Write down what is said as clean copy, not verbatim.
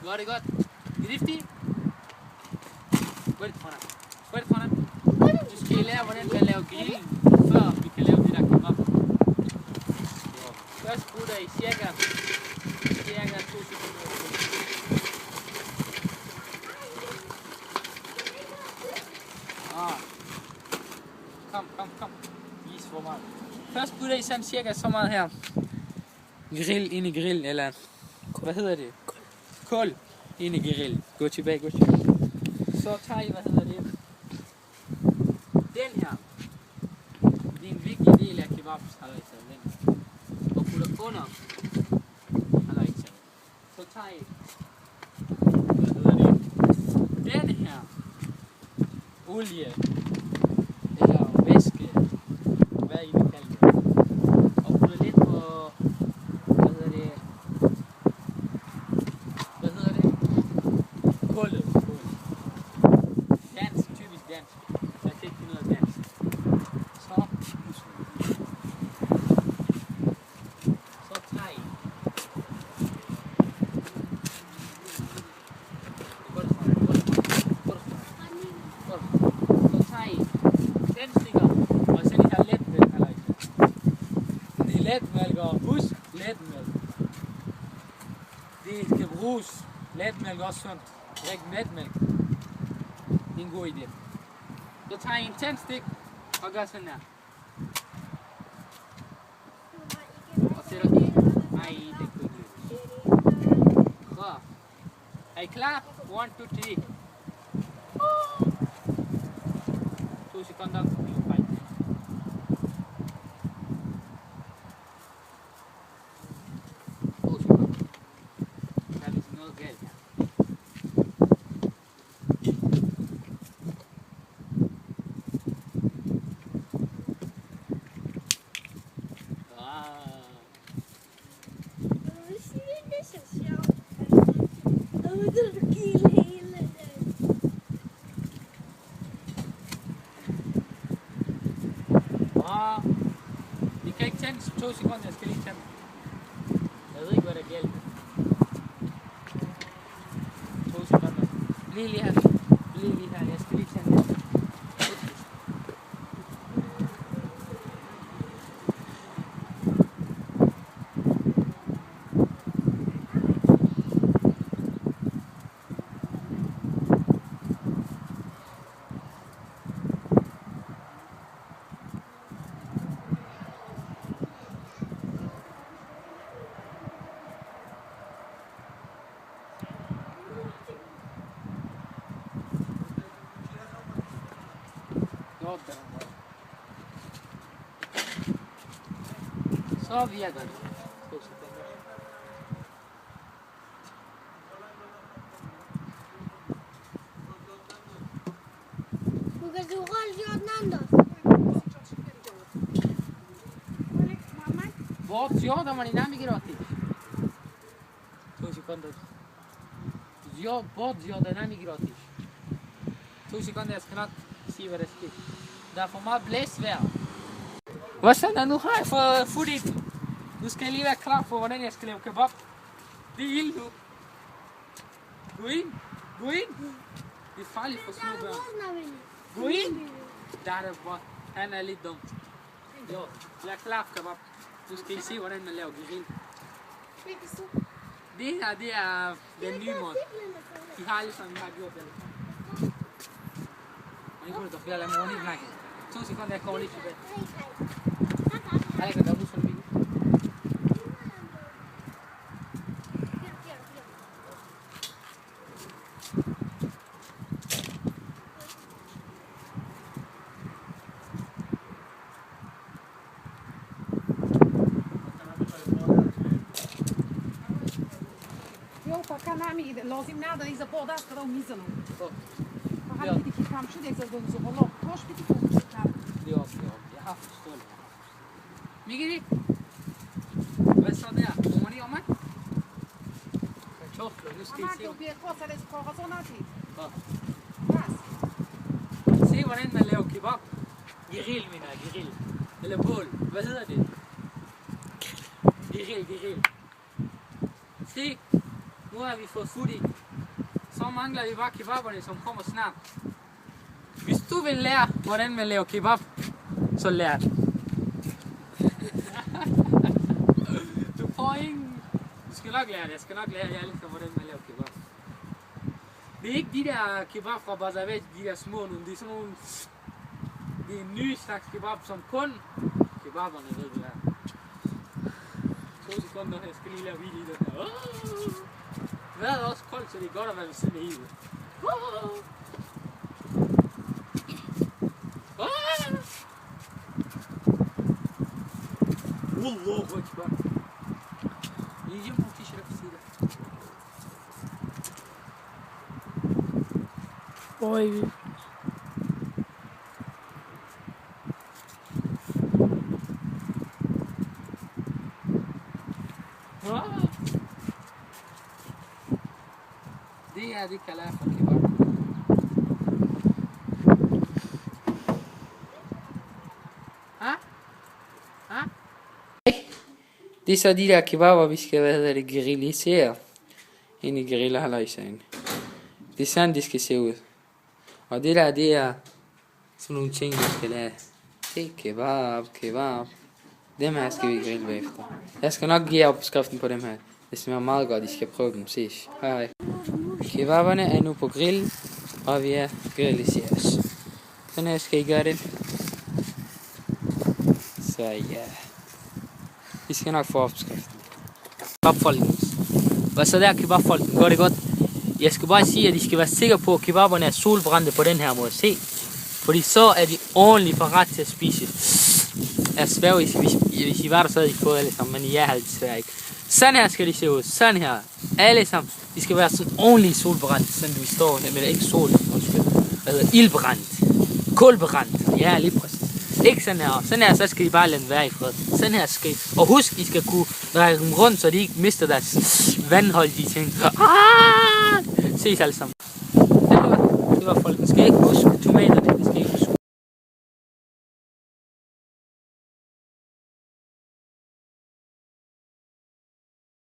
Var det godt? Griftig? Gå lidt foran. Gå lidt foran. Du skal lære, hvordan man laver grillen, før vi kan lave det der kebab. Først putter I cirka 2 sekunder. Kom. Vis hvor meget. Først putter I sådan cirka så meget her. Grill ind i grillen, eller hvad hedder det? Kål ind i grillen. Gå tilbage. Så tager I, hvad hedder det? Den her. Det er en vigtig del af kebabs, og putter under. Så tager I, hvad hedder det? Den her. Olie. Eller væske. Hvad I vil kalde det. Og putter lidt på, hvad hedder det? Kålet. Dansk, typisk dansk. Jeg kan ikke finde noget dansk. Så tager I. Så tager I tændstikker, og så de her letmælk, eller ikke. Det er letmælk, og husk letmælk. Det skal bruges. Letmælk er også sundt. Drik letmælk. Det er en god idé. Så tager I en tændstik og gør sådan her. Og sætter I. Nej, det kunne ikke. Så. Er I klar? 1, 2, 3. 2 sekunder. Der er ligesom noget galt her. Vi kan ikke tænde 2 sekunder, jeg skal lige tænde. Jeg ved ikke, hvad der gælder. 2 sekunder. Bliv lige her, jeg skal lige tænde det. Så virker det. Because you hold your Nandos. बहुत ज्यादा मनी ना भी गिराती तो सिकंदर बहुत ज्यादा ना भी गिराती तो Sikandar jag ska se vad det ska där får man bläsvär vad sen nu har jag för foodit nu ska jag lige klar för hvordan jag ska lave kebab det är ild nu gå in det är farligt för små børn gå in där är bara han är lite dum jo jag är klar för kebab. Nu skal I se, hvordan man laver grill. Det her, det er den nye måde. I har ligesom, vi har gjort det. Og I kunne da flere lade mig ordentligt snakke. 2 sekunder, jeg kommer lige tilbage. Jeg kan godt huske, hvad det er. كنامي لازم نادر إذا بوداس كلام ميزانه. فهل بدي كيف عم شو ده إذا بدون زبالة توش بدي كم شكل. Ja, jag har förstått. Migri. Vad sa det? Kommer ni om mig? Chocklo, nu ska vi se. Mamma, du vet vad det är för något sånt här. Ja. Vad? Se hvordan man laver kebab. Grill, mener jeg, grill. Eller bål. Hvad hedder det? Grill. Se. Nu har vi fået fut i. Så mangler vi bare kebaberne, som kommer snart. Hvis du vil lære, hvordan man laver kebab, så lær det. Du får ingen... Du skal nok lære det. Jeg skal nok lære jer alle sammen, hvordan man laver kebab. Det er ikke de der kebab fra Bazavet, de der små nogle. Det er sådan nogle... Det er en ny slags kebab, som kun kebaberne ved, hvad er. 2 sekunder, jeg skal lige lave hvile i den her. Vejret er også koldt, så det er godt at være ved siden af hivet. Allahu Akbar. Yiyeceğim bu t-shirt'siyle. Oj. دي كلام كبار. Det er så de der kebaber, vi skal grillisere ind i grillerhaløjsagen. Det er sådan, det skal se ud. Og det der, det er sådan nogle ting, vi skal lave. Se, kebab. Dem her skal vi grille bagefter. Jeg skal nok give jer opskriften på dem her. Det smager meget godt, I skal prøve dem. Ses. Hej. Kebaberne er nu på grill, og vi er grilliseres. Sådan her skal I gøre det. Så ja. I skal nok få opskriften. Kebabfolken. Hvad så der, kebabfolken? Går det godt? Jeg skal bare sige, at I skal være sikre på, at kebaberne er solbrændte på den her måde. Se. Fordi så er de ordentligt parat til at spise. Jeg sværger, hvis I var der, så havde I fået alle sammen, men jeg havde desværre ikke. Sådan her skal de se ud. Sådan her. Alle sammen. De skal være sådan ordentligt solbrændte, sådan vi står her. Men ikke sol, ildbrændt. Kulbrændt. Ja, lige præcis. Ikke sådan her. Sådan her, så skal I bare lade den være i fred. Sådan her skal I. Og husk, I skal kunne dreje dem rundt, så de ikke mister deres vandholdige ting. Ses alle sammen. Det var folkens. Skal I ikke huske